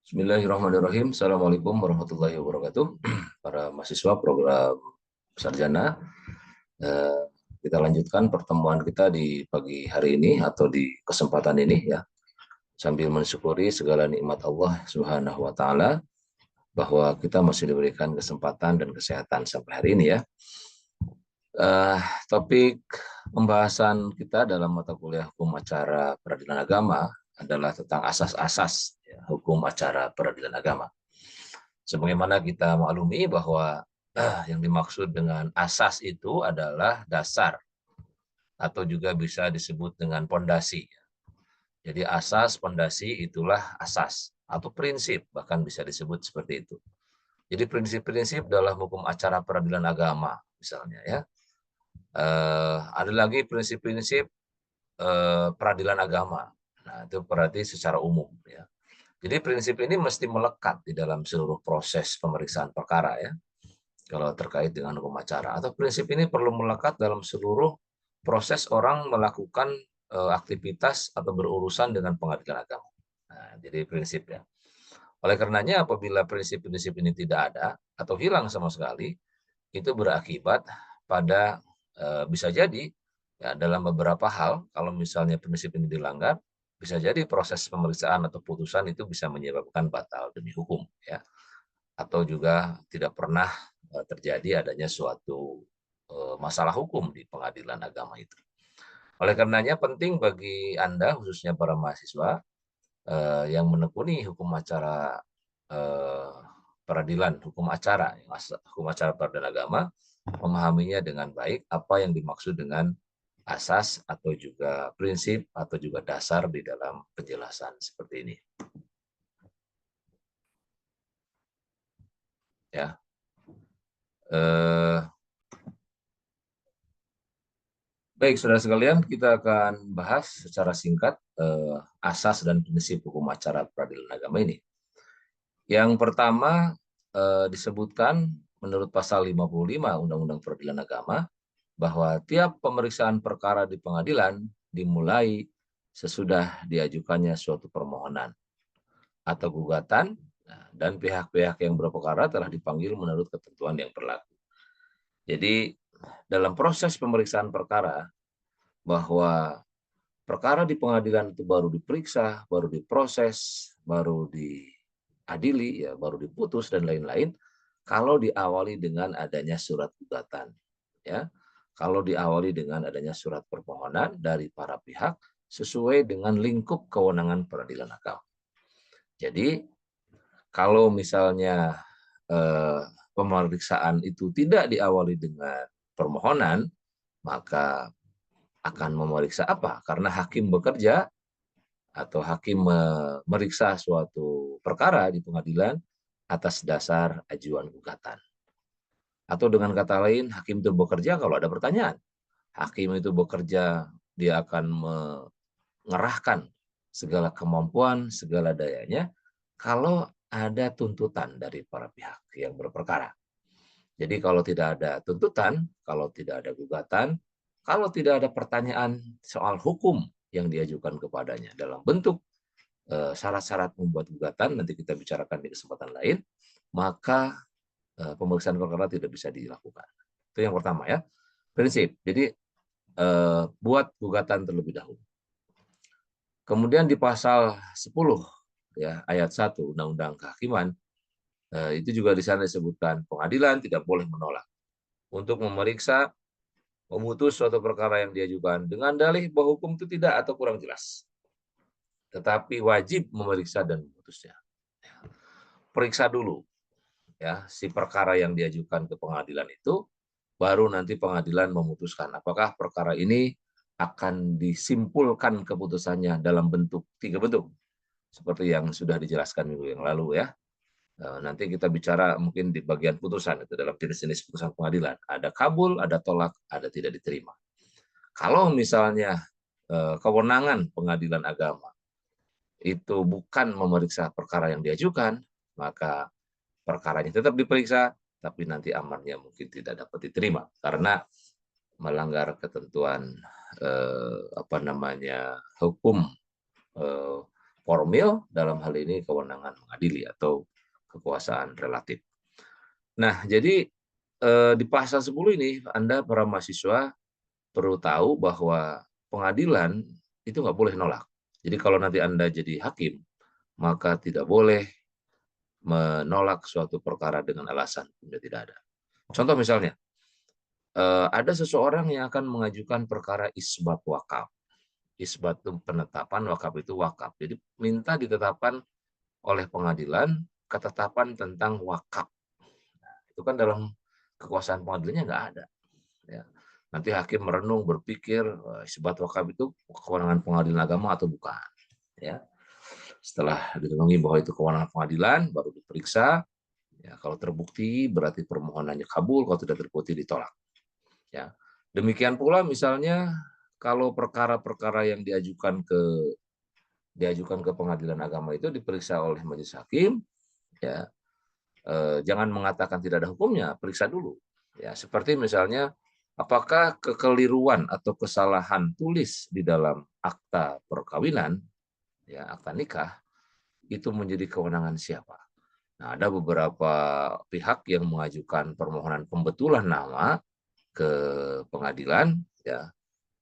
Bismillahirrahmanirrahim. Assalamualaikum warahmatullahi wabarakatuh. Para mahasiswa program sarjana, eh, kita lanjutkan pertemuan kita di pagi hari ini atau di kesempatan ini ya, sambil mensyukuri segala nikmat Allah Subhanahu wa taala bahwa kita masih diberikan kesempatan dan kesehatan sampai hari ini ya. Eh, Topik pembahasan kita dalam mata kuliah hukum acara peradilan agama adalah tentang asas-asas ya, hukum acara peradilan agama. Sebagaimana kita maklumi bahwa yang dimaksud dengan asas itu adalah dasar atau juga bisa disebut dengan pondasi. Jadi asas, pondasi itulah asas atau prinsip, bahkan bisa disebut seperti itu. Jadi prinsip-prinsip dalam hukum acara peradilan agama misalnya ya. Ada lagi prinsip-prinsip peradilan agama. Nah, itu berarti secara umum ya. Jadi prinsip ini mesti melekat di dalam seluruh proses pemeriksaan perkara ya. Kalau terkait dengan hukum acara, atau prinsip ini perlu melekat dalam seluruh proses orang melakukan aktivitas atau berurusan dengan pengadilan agama. Nah, jadi prinsipnya. Oleh karenanya apabila prinsip-prinsip ini tidak ada atau hilang sama sekali, itu berakibat pada bisa jadi ya, dalam beberapa hal kalau misalnya prinsip ini dilanggar, bisa jadi proses pemeriksaan atau putusan itu bisa menyebabkan batal demi hukum ya, atau juga tidak pernah terjadi adanya suatu masalah hukum di pengadilan agama itu. Oleh karenanya penting bagi Anda khususnya para mahasiswa yang menekuni hukum acara eh, peradilan, hukum acara peradilan agama, memahaminya dengan baik apa yang dimaksud dengan asas atau juga prinsip atau juga dasar di dalam penjelasan seperti ini. Ya. Eh, Baik, saudara sekalian, kita akan bahas secara singkat asas dan prinsip hukum acara peradilan agama ini. Yang pertama disebutkan menurut pasal 55 Undang-Undang Peradilan Agama bahwa tiap pemeriksaan perkara di pengadilan dimulai sesudah diajukannya suatu permohonan atau gugatan dan pihak-pihak yang berperkara telah dipanggil menurut ketentuan yang berlaku. Jadi dalam proses pemeriksaan perkara bahwa perkara di pengadilan itu baru diperiksa, baru diproses, baru diadili, ya, baru diputus dan lain-lain. Kalau diawali dengan adanya surat gugatan, ya, kalau diawali dengan adanya surat permohonan dari para pihak sesuai dengan lingkup kewenangan peradilan agama. Jadi kalau misalnya pemeriksaan itu tidak diawali dengan permohonan, maka akan memeriksa apa? Karena hakim bekerja atau hakim memeriksa suatu perkara di pengadilan atas dasar ajuan gugatan. Atau dengan kata lain, hakim itu bekerja kalau ada pertanyaan. Hakim itu bekerja, dia akan mengerahkan segala kemampuan, segala dayanya, kalau ada tuntutan dari para pihak yang berperkara. Jadi kalau tidak ada tuntutan, kalau tidak ada gugatan, kalau tidak ada pertanyaan soal hukum yang diajukan kepadanya dalam bentuk syarat-syarat membuat gugatan, nanti kita bicarakan di kesempatan lain, maka pemeriksaan perkara tidak bisa dilakukan. Itu yang pertama ya, prinsip. Jadi buat gugatan terlebih dahulu. Kemudian di pasal 10 ya ayat 1 Undang-Undang Kehakiman itu juga di sana disebutkan pengadilan tidak boleh menolak untuk memeriksa memutus suatu perkara yang diajukan dengan dalih bahwa hukum itu tidak atau kurang jelas. Tetapi wajib memeriksa dan memutusnya. Periksa dulu ya si perkara yang diajukan ke pengadilan itu, baru nanti pengadilan memutuskan apakah perkara ini akan disimpulkan keputusannya dalam bentuk 3 bentuk seperti yang sudah dijelaskan minggu yang lalu ya. Nanti kita bicara mungkin di bagian putusan itu dalam jenis-jenis putusan pengadilan. Ada kabul, ada tolak, ada tidak diterima. Kalau misalnya kewenangan pengadilan agama itu bukan memeriksa perkara yang diajukan, maka perkaranya tetap diperiksa, tapi nanti amarnya mungkin tidak dapat diterima karena melanggar ketentuan hukum formil, dalam hal ini kewenangan mengadili atau kekuasaan relatif. Nah, jadi di pasal 10 ini Anda para mahasiswa perlu tahu bahwa pengadilan itu nggak boleh nolak. Jadi kalau nanti Anda jadi hakim, maka tidak boleh menolak suatu perkara dengan alasan hukumnya tidak ada. Contoh misalnya, ada seseorang yang akan mengajukan perkara isbat wakaf. Isbat itu penetapan, wakaf itu wakaf. Jadi minta ditetapkan oleh pengadilan ketetapan tentang wakaf. Nah, itu kan dalam kekuasaan pengadilannya nggak ada. Ya. Nanti hakim merenung, berpikir isbat wakaf itu kewenangan pengadilan agama atau bukan. Ya. Setelah direnungi bahwa itu kewenangan pengadilan, baru diperiksa. Ya, kalau terbukti berarti permohonannya kabul, kalau tidak terbukti ditolak. Ya. Demikian pula misalnya kalau perkara-perkara yang diajukan ke pengadilan agama itu diperiksa oleh majelis hakim, ya jangan mengatakan tidak ada hukumnya, periksa dulu. Ya, seperti misalnya apakah kekeliruan atau kesalahan tulis di dalam akta perkawinan, ya akta nikah, itu menjadi kewenangan siapa? Nah, ada beberapa pihak yang mengajukan permohonan pembetulan nama ke pengadilan, ya.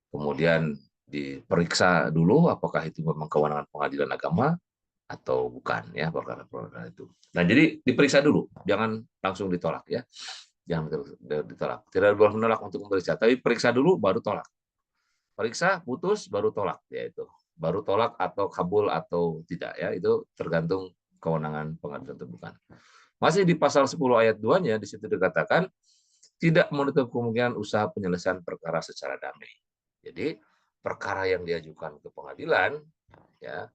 Kemudian diperiksa dulu apakah itu memang kewenangan pengadilan agama atau bukan, ya perkara-perkara itu. Nah, jadi diperiksa dulu, jangan langsung ditolak, ya. Jangan ditolak. Tidak boleh menolak untuk memeriksa, tapi periksa dulu baru tolak. Periksa, putus, baru tolak, yaitu baru tolak atau kabul atau tidak, ya itu tergantung kewenangan pengadilan atau bukan. Masih di pasal 10 ayat 2-nya, di situ dikatakan tidak menutup kemungkinan usaha penyelesaian perkara secara damai. Jadi perkara yang diajukan ke pengadilan, ya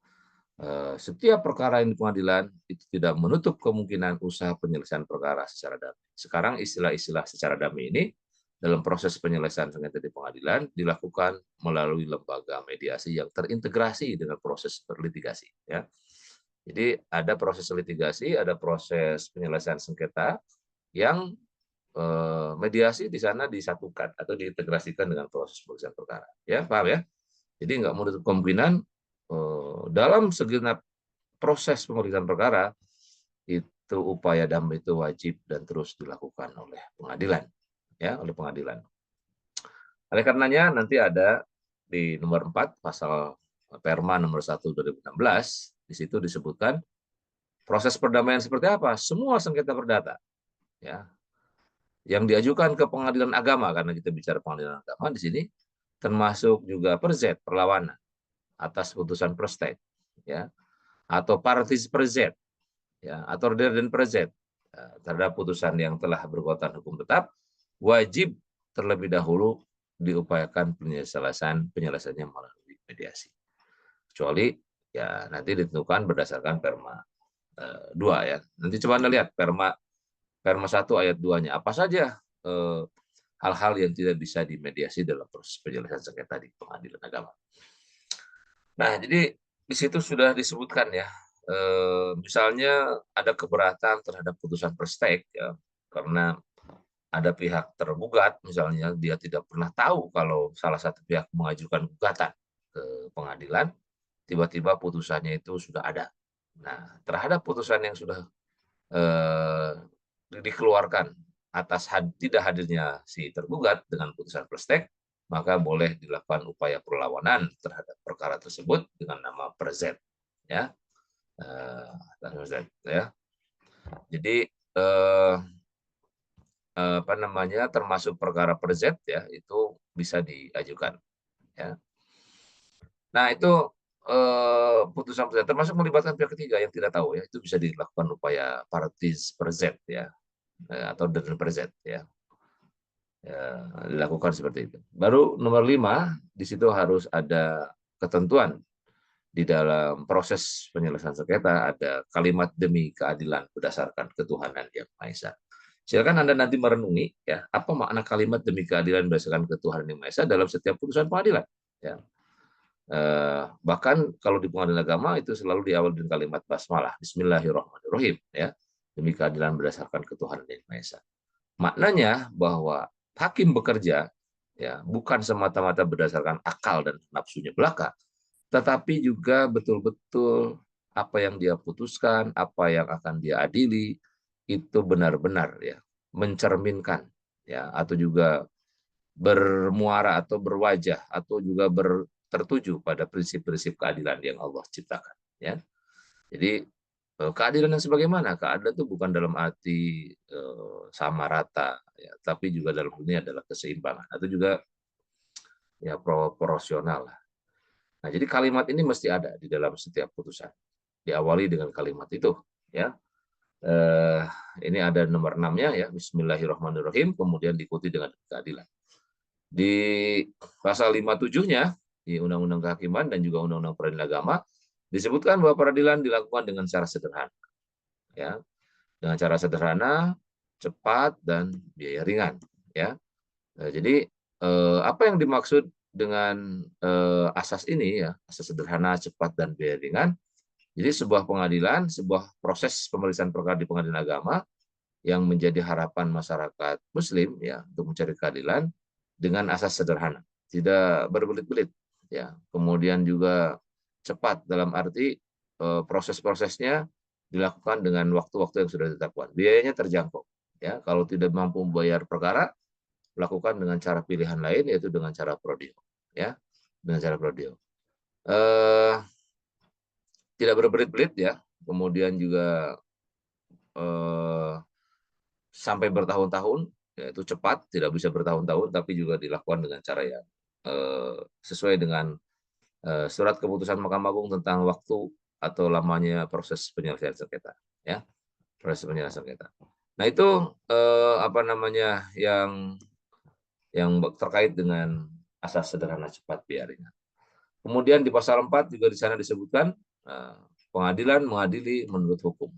setiap perkara yang di pengadilan itu tidak menutup kemungkinan usaha penyelesaian perkara secara damai. Sekarang istilah-istilah secara damai ini dalam proses penyelesaian sengketa di pengadilan dilakukan melalui lembaga mediasi yang terintegrasi dengan proses litigasi. Ya. Jadi ada proses litigasi, ada proses penyelesaian sengketa yang mediasi di sana disatukan atau diintegrasikan dengan proses penyelesaian perkara. Ya, paham ya? Jadi nggak menutup kemungkinan dalam segenap proses pemeriksaan perkara itu upaya damai itu wajib dan terus dilakukan oleh pengadilan, ya, oleh pengadilan. Oleh karenanya nanti ada di nomor 4 pasal Perma nomor 1 2016, di situ disebutkan proses perdamaian seperti apa? Semua sengketa perdata, ya, yang diajukan ke pengadilan agama, karena kita bicara pengadilan agama di sini, termasuk juga perzet perlawanan atas putusan perstek, ya, atau partis perzet, ya, atau dan perzet terhadap putusan yang telah berkekuatan hukum tetap, wajib terlebih dahulu diupayakan penyelesaiannya melalui mediasi. Kecuali ya nanti ditentukan berdasarkan Perma 2, ya. Nanti coba Anda lihat Perma 1 ayat 2-nya apa saja hal-hal yang tidak bisa dimediasi dalam proses penyelesaian sengketa di pengadilan agama. Nah, jadi di situ sudah disebutkan, ya, misalnya ada keberatan terhadap putusan perstek, ya, karena ada pihak tergugat, misalnya dia tidak pernah tahu kalau salah satu pihak mengajukan gugatan ke pengadilan, tiba-tiba putusannya itu sudah ada. Nah, terhadap putusan yang sudah dikeluarkan atas tidak hadirnya si tergugat dengan putusan perstek, maka boleh dilakukan upaya perlawanan terhadap perkara tersebut dengan nama perzet, ya. Ya. Jadi apa namanya, termasuk perkara perzet, ya, itu bisa diajukan, ya. Nah, itu putusan perzet termasuk melibatkan pihak ketiga yang tidak tahu, ya, itu bisa dilakukan upaya partis perzet, ya, atau dan perzet, ya. Ya, dilakukan seperti itu. Baru nomor 5, di situ harus ada ketentuan di dalam proses penyelesaian sengketa, ada kalimat demi keadilan berdasarkan ketuhanan yang Maha Esa. Silakan Anda nanti merenungi, ya, apa makna kalimat demi keadilan berdasarkan ketuhanan yang Maha Esa dalam setiap putusan pengadilan. Ya. Bahkan kalau di pengadilan agama itu selalu diawali dengan kalimat basmalah, Bismillahirrahmanirrahim, ya, demi keadilan berdasarkan ketuhanan yang Maha Esa. Maknanya bahwa hakim bekerja, ya, bukan semata-mata berdasarkan akal dan nafsunya belaka, tetapi juga betul-betul apa yang dia putuskan, apa yang akan dia adili itu benar-benar ya mencerminkan ya atau juga bermuara atau berwajah atau juga tertuju pada prinsip-prinsip keadilan yang Allah ciptakan ya. Jadi keadilan yang sebagaimana? Keadilan itu bukan dalam arti sama rata ya, tapi juga dalam hal ini adalah keseimbangan atau juga ya proporsional lah. Nah, jadi kalimat ini mesti ada di dalam setiap putusan. Diawali dengan kalimat itu ya. Eh, ini ada nomor 6-nya ya, Bismillahirrahmanirrahim, kemudian diikuti dengan keadilan. Di pasal 57-nya di Undang-Undang Kehakiman dan juga Undang-Undang Peradilan Agama disebutkan bahwa peradilan dilakukan dengan cara sederhana ya, dengan cara sederhana, cepat dan biaya ringan ya. Jadi apa yang dimaksud dengan asas ini ya, asas sederhana, cepat dan biaya ringan. Jadi sebuah pengadilan, sebuah proses pemeriksaan perkara di pengadilan agama yang menjadi harapan masyarakat Muslim ya untuk mencari keadilan dengan asas sederhana, tidak berbelit-belit ya. Kemudian juga cepat dalam arti proses-prosesnya dilakukan dengan waktu-waktu yang sudah ditetapkan. Biayanya terjangkau ya. Kalau tidak mampu membayar perkara, lakukan dengan cara pilihan lain yaitu dengan cara prodeo ya, dengan cara prodeo. Tidak berbelit-belit ya. Kemudian juga sampai bertahun-tahun, yaitu cepat, tidak bisa bertahun-tahun, tapi juga dilakukan dengan cara yang sesuai dengan surat keputusan Mahkamah Agung tentang waktu atau lamanya proses penyelesaian sengketa, ya, proses penyelesaian sengketa. Nah itu apa namanya yang terkait dengan asas sederhana cepat biaya ringan. Kemudian di pasal 4 juga di sana disebutkan pengadilan mengadili menurut hukum,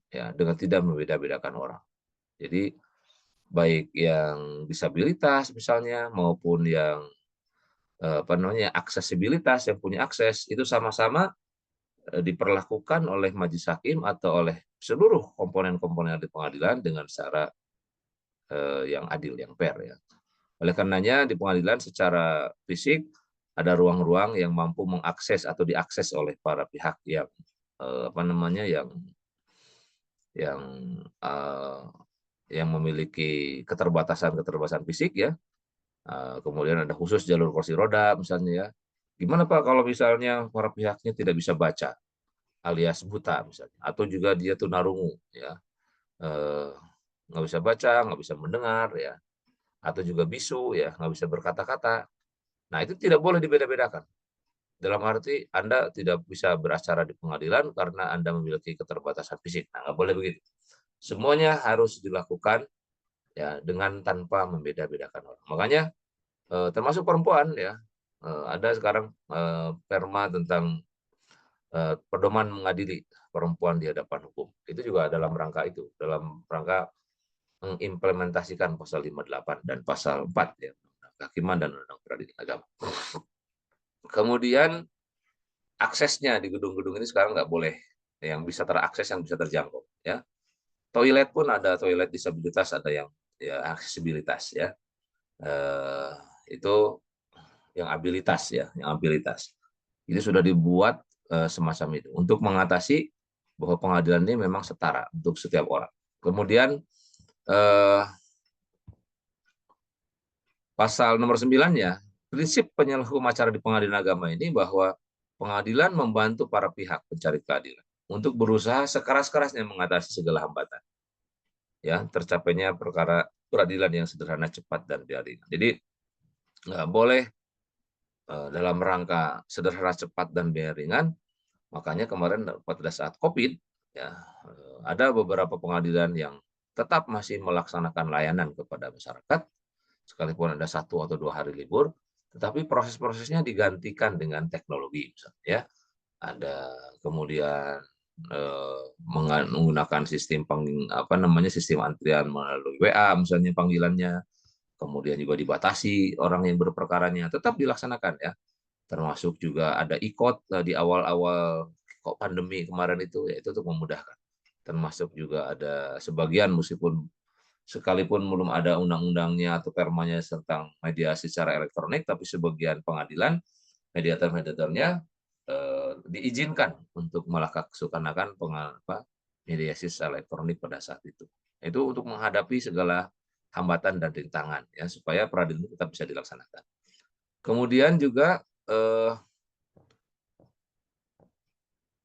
ya, dengan tidak membeda-bedakan orang. Jadi baik yang disabilitas misalnya maupun yang apa namanya aksesibilitas yang punya akses itu sama-sama diperlakukan oleh majelis hakim atau oleh seluruh komponen-komponen di pengadilan dengan cara yang adil, yang fair ya. Oleh karenanya di pengadilan secara fisik ada ruang-ruang yang mampu mengakses atau diakses oleh para pihak yang apa namanya yang uh, yang memiliki keterbatasan fisik ya. Kemudian ada khusus jalur kursi roda misalnya ya. Gimana Pak kalau misalnya para pihaknya tidak bisa baca alias buta misalnya atau juga dia tunarungu ya. Eh, nggak bisa baca, nggak bisa mendengar ya, atau juga bisu ya, nggak bisa berkata-kata. Nah itu tidak boleh dibeda-bedakan. Dalam arti Anda tidak bisa beracara di pengadilan karena Anda memiliki keterbatasan fisik. Nah, nggak boleh begitu. Semuanya harus dilakukan ya dengan tanpa membeda-bedakan orang. Makanya termasuk perempuan ya, ada sekarang perma tentang pedoman mengadili perempuan di hadapan hukum. Itu juga dalam rangka itu, dalam rangka mengimplementasikan pasal 58 dan pasal 4 ya, kehakiman dan undang-undang peradilan agama. Kemudian aksesnya di gedung-gedung ini sekarang nggak boleh yang bisa terakses, yang bisa terjangkau ya. Toilet pun ada toilet disabilitas, ada yang ya aksesibilitas ya. Itu yang abilitas ya, yang abilitas. Ini sudah dibuat semacam itu untuk mengatasi bahwa pengadilan ini memang setara untuk setiap orang. Kemudian pasal nomor 9-nya, prinsip penyelesaian acara di pengadilan agama ini bahwa pengadilan membantu para pihak pencari keadilan untuk berusaha sekeras-kerasnya mengatasi segala hambatan. Ya, tercapainya perkara peradilan yang sederhana, cepat dan ringan. Jadi nggak boleh dalam rangka sederhana, cepat dan biaya ringan. Makanya kemarin pada saat COVID ya ada beberapa pengadilan yang tetap masih melaksanakan layanan kepada masyarakat sekalipun ada 1 atau 2 hari libur, tetapi proses-prosesnya digantikan dengan teknologi misalnya ya. Ada kemudian menggunakan sistem sistem antrian melalui WA misalnya panggilannya, kemudian juga dibatasi orang yang berperkaranya, tetap dilaksanakan ya. Termasuk juga ada ikot di awal-awal kok pandemi kemarin itu, ya itu untuk memudahkan. Termasuk juga ada sebagian meskipun sekalipun belum ada undang-undangnya atau permanya tentang mediasi secara elektronik, tapi sebagian pengadilan mediator-mediatornya diizinkan untuk melaksanakan mediasi secara elektronik pada saat itu. Itu untuk menghadapi segala hambatan dan rintangan ya supaya peradilan itu tetap bisa dilaksanakan. Kemudian juga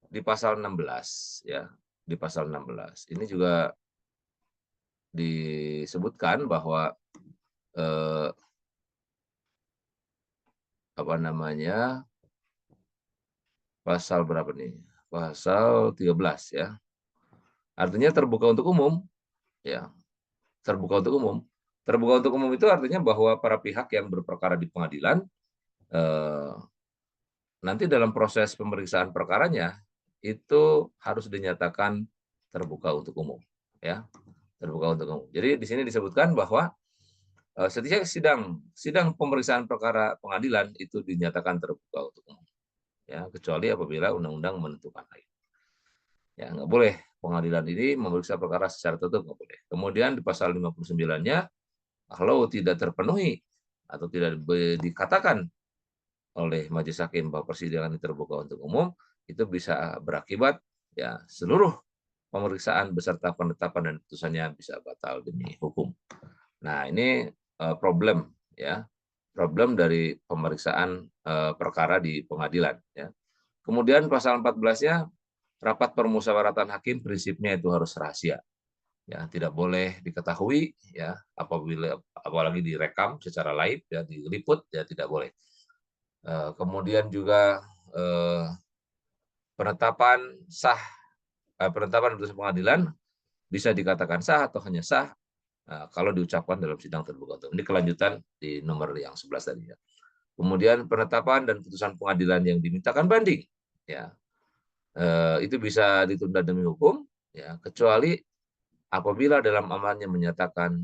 di pasal 16 ya, di pasal 16 ini juga disebutkan bahwa apa namanya, pasal berapa nih? Pasal 13 ya. Artinya terbuka untuk umum ya. Terbuka untuk umum. Terbuka untuk umum itu artinya bahwa para pihak yang berperkara di pengadilan nanti dalam proses pemeriksaan perkaranya itu harus dinyatakan terbuka untuk umum ya. Terbuka untuk umum. Jadi di sini disebutkan bahwa setiap sidang pemeriksaan perkara pengadilan itu dinyatakan terbuka untuk umum ya, kecuali apabila undang-undang menentukan lain. Ya, nggak boleh pengadilan ini memeriksa perkara secara tertutup, nggak boleh. Kemudian di pasal 59-nya, kalau tidak terpenuhi atau tidak dikatakan oleh majelis hakim bahwa persidangan ini terbuka untuk umum, itu bisa berakibat ya seluruh pemeriksaan beserta penetapan dan putusannya bisa batal demi hukum. Nah, ini problem ya, problem dari pemeriksaan perkara di pengadilan ya. Kemudian pasal 14-nya, rapat permusyawaratan hakim prinsipnya itu harus rahasia. Ya, tidak boleh diketahui ya, apabila apalagi direkam secara live ya, diliput ya tidak boleh. Kemudian juga penetapan putusan pengadilan bisa dikatakan sah atau hanya sah kalau diucapkan dalam sidang terbuka. Ini kelanjutan di nomor yang 11 tadi ya. Kemudian penetapan dan putusan pengadilan yang dimintakan banding ya, itu bisa ditunda demi hukum ya, kecuali apabila dalam amannya menyatakan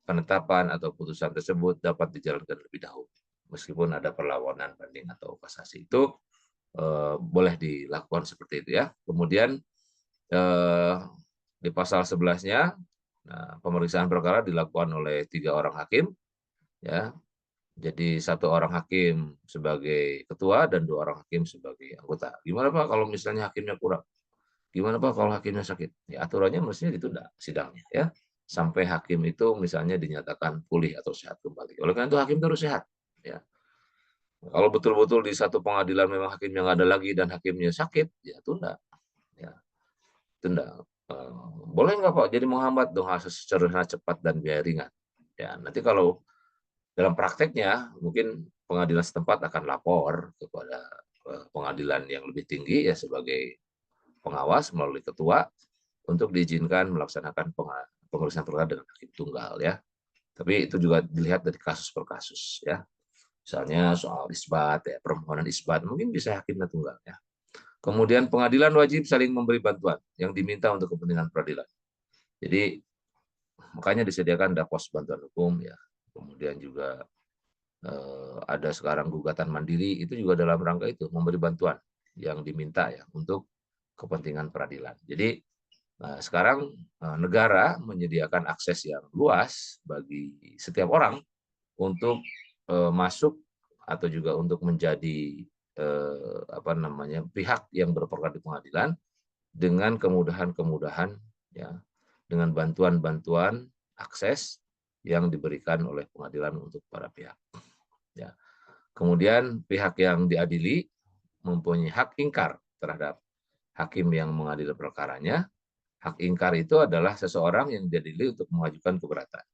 penetapan atau putusan tersebut dapat dijalankan lebih dahulu meskipun ada perlawanan banding atau kasasi. Itu boleh dilakukan seperti itu ya. Kemudian di pasal 11-nya, pemeriksaan perkara dilakukan oleh 3 orang hakim ya. Jadi 1 orang hakim sebagai ketua dan 2 orang hakim sebagai anggota. Gimana Pak kalau misalnya hakimnya kurang? Gimana Pak kalau hakimnya sakit? Ya, aturannya mestinya ditunda sidangnya ya sampai hakim itu misalnya dinyatakan pulih atau sehat kembali. Oleh karena itu hakim terus sehat ya. Kalau betul-betul di satu pengadilan memang hakimnya nggak ada lagi dan hakimnya sakit, ya tunda. Ya, tunda. Boleh nggak Pak jadi menghambat dong secara cepat dan biaya ringan. Ya, nanti kalau dalam prakteknya mungkin pengadilan setempat akan lapor kepada pengadilan yang lebih tinggi ya sebagai pengawas melalui ketua untuk diizinkan melaksanakan pemeriksaan perkara dengan hakim tunggal ya. Tapi itu juga dilihat dari kasus per kasus ya. Misalnya soal isbat ya, permohonan isbat mungkin bisa hakimnya tunggal ya. Kemudian pengadilan wajib saling memberi bantuan yang diminta untuk kepentingan peradilan. Jadi makanya disediakan pos bantuan hukum ya. Kemudian juga ada sekarang gugatan mandiri itu juga dalam rangka itu memberi bantuan yang diminta ya untuk kepentingan peradilan. Jadi sekarang negara menyediakan akses yang luas bagi setiap orang untuk masuk atau juga untuk menjadi pihak yang berperkara di pengadilan dengan kemudahan-kemudahan ya, dengan bantuan-bantuan akses yang diberikan oleh pengadilan untuk para pihak. Ya. Kemudian pihak yang diadili mempunyai hak ingkar terhadap hakim yang mengadili perkaranya. Hak ingkar itu adalah seseorang yang diadili untuk mengajukan keberatan.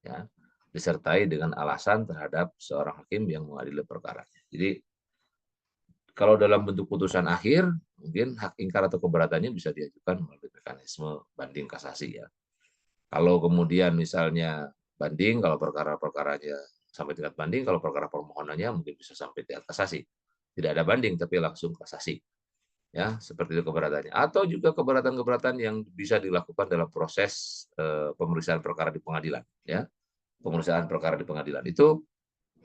Ya, disertai dengan alasan terhadap seorang hakim yang mengadili perkaranya. Jadi kalau dalam bentuk putusan akhir, mungkin hak ingkar atau keberatannya bisa diajukan melalui mekanisme banding kasasi ya. Kalau kemudian misalnya banding, kalau perkara-perkaranya sampai tingkat banding, kalau perkara permohonannya mungkin bisa sampai tingkat kasasi. Tidak ada banding, tapi langsung kasasi. Ya, seperti itu keberatannya. Atau juga keberatan-keberatan yang bisa dilakukan dalam proses pemeriksaan perkara di pengadilan. Ya, pemeriksaan perkara di pengadilan itu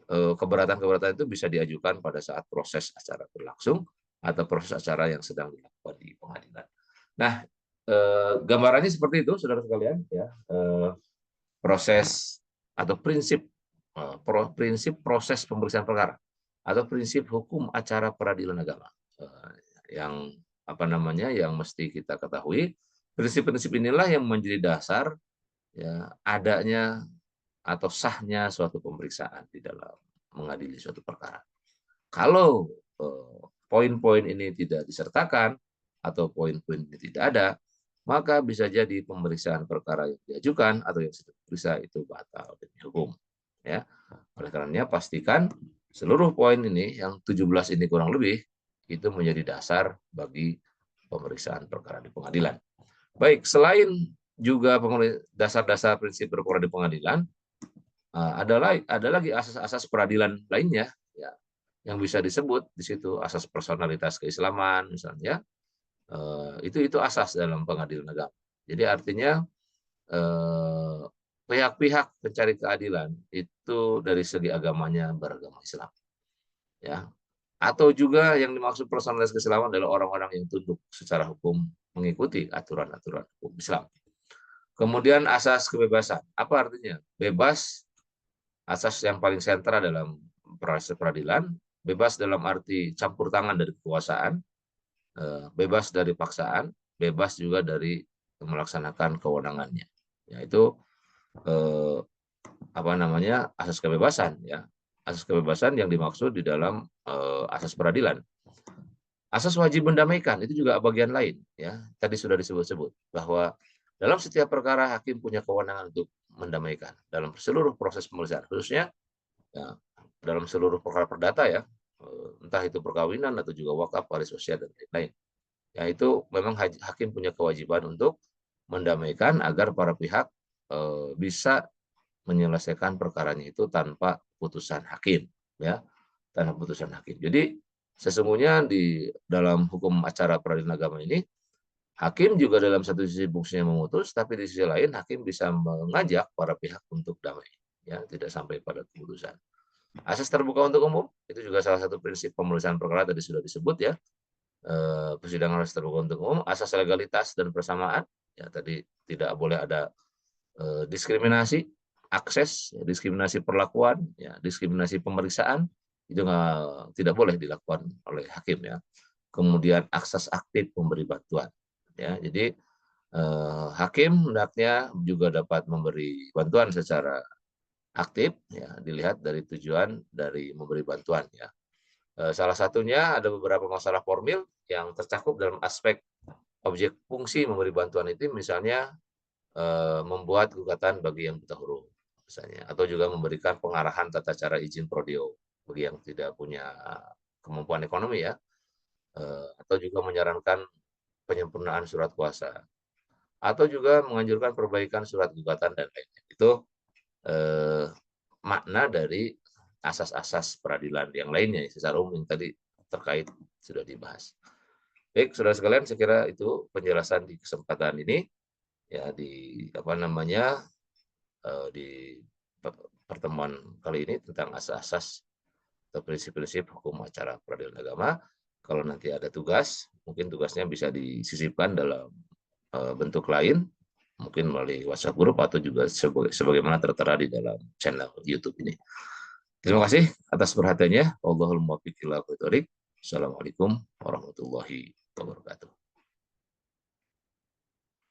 keberatan-keberatan itu bisa diajukan pada saat proses acara berlangsung atau proses acara yang sedang dilakukan di pengadilan. Nah, gambarannya seperti itu, saudara sekalian, ya. Proses atau prinsip proses pemeriksaan perkara. atau prinsip hukum acara peradilan agama. Yang yang mesti kita ketahui, prinsip-prinsip inilah yang menjadi dasar ya adanya atau sahnya suatu pemeriksaan di dalam mengadili suatu perkara. Kalau poin-poin ini tidak disertakan atau poin-poin ini tidak ada, maka bisa jadi pemeriksaan perkara yang diajukan atau yang sedang diperiksa itu batal demi hukum. Ya, oleh karenanya pastikan seluruh poin ini yang 17 ini kurang lebih itu menjadi dasar bagi pemeriksaan perkara di pengadilan. Baik, selain juga dasar-dasar prinsip perkara di pengadilan, ada lagi asas-asas peradilan lainnya ya yang bisa disebut di situ asas personalitas keislaman misalnya. Itu asas dalam pengadilan agama. Jadi artinya pihak-pihak pencari keadilan itu dari segi agamanya beragama Islam, ya. Atau juga yang dimaksud personalitas keislaman adalah orang-orang yang tunduk secara hukum mengikuti aturan-aturan hukum Islam. Kemudian asas kebebasan. Apa artinya? Bebas, asas yang paling sentral dalam proses peradilan, bebas dalam arti campur tangan dari kekuasaan, bebas dari paksaan, bebas juga dari melaksanakan kewenangannya. Yaitu asas kebebasan ya. Asas kebebasan yang dimaksud di dalam asas peradilan. Asas wajib mendamaikan itu juga bagian lain ya. Tadi sudah disebut-sebut bahwa dalam setiap perkara hakim punya kewenangan untuk mendamaikan dalam seluruh proses pemeriksaan, khususnya ya, dalam seluruh perkara perdata ya, entah itu perkawinan atau juga wakaf, waris wasiat dan lain-lain. Ya itu memang hakim punya kewajiban untuk mendamaikan agar para pihak bisa menyelesaikan perkaranya itu tanpa putusan hakim ya, tanpa putusan hakim. Jadi sesungguhnya di dalam hukum acara peradilan agama ini hakim juga dalam satu sisi fungsinya memutus, tapi di sisi lain hakim bisa mengajak para pihak untuk damai ya, tidak sampai pada keputusan. Asas terbuka untuk umum itu juga salah satu prinsip pemeriksaan perkara tadi sudah disebut ya. Persidangan harus terbuka untuk umum, asas legalitas dan persamaan ya, tadi tidak boleh ada diskriminasi akses, ya, diskriminasi perlakuan, ya, diskriminasi pemeriksaan itu tidak boleh dilakukan oleh hakim ya. Kemudian akses aktif memberi bantuan ya. Jadi hakim hendaknya juga dapat memberi bantuan secara aktif ya, dilihat dari tujuan dari memberi bantuan ya. Salah satunya ada beberapa masalah formil yang tercakup dalam aspek objek fungsi memberi bantuan itu, misalnya membuat gugatan bagi yang buta huruf misalnya, atau juga memberikan pengarahan tata cara izin prodio bagi yang tidak punya kemampuan ekonomi ya, atau juga menyarankan penyempurnaan surat kuasa, atau juga menganjurkan perbaikan surat gugatan dan lainnya. Itu makna dari asas-asas peradilan yang lainnya secara umum yang tadi terkait sudah dibahas. Baik, saudara sekalian, saya kira itu penjelasan di kesempatan ini ya, di di pertemuan kali ini tentang asas-asas atau prinsip-prinsip hukum acara peradilan agama. Kalau nanti ada tugas, mungkin tugasnya bisa disisipkan dalam bentuk lain, mungkin melalui WhatsApp group atau juga sebagaimana tertera di dalam channel YouTube ini. Terima kasih atas perhatiannya. Wallahul muwaffiq ila aqwamit thoriq. Assalamualaikum warahmatullahi wabarakatuh.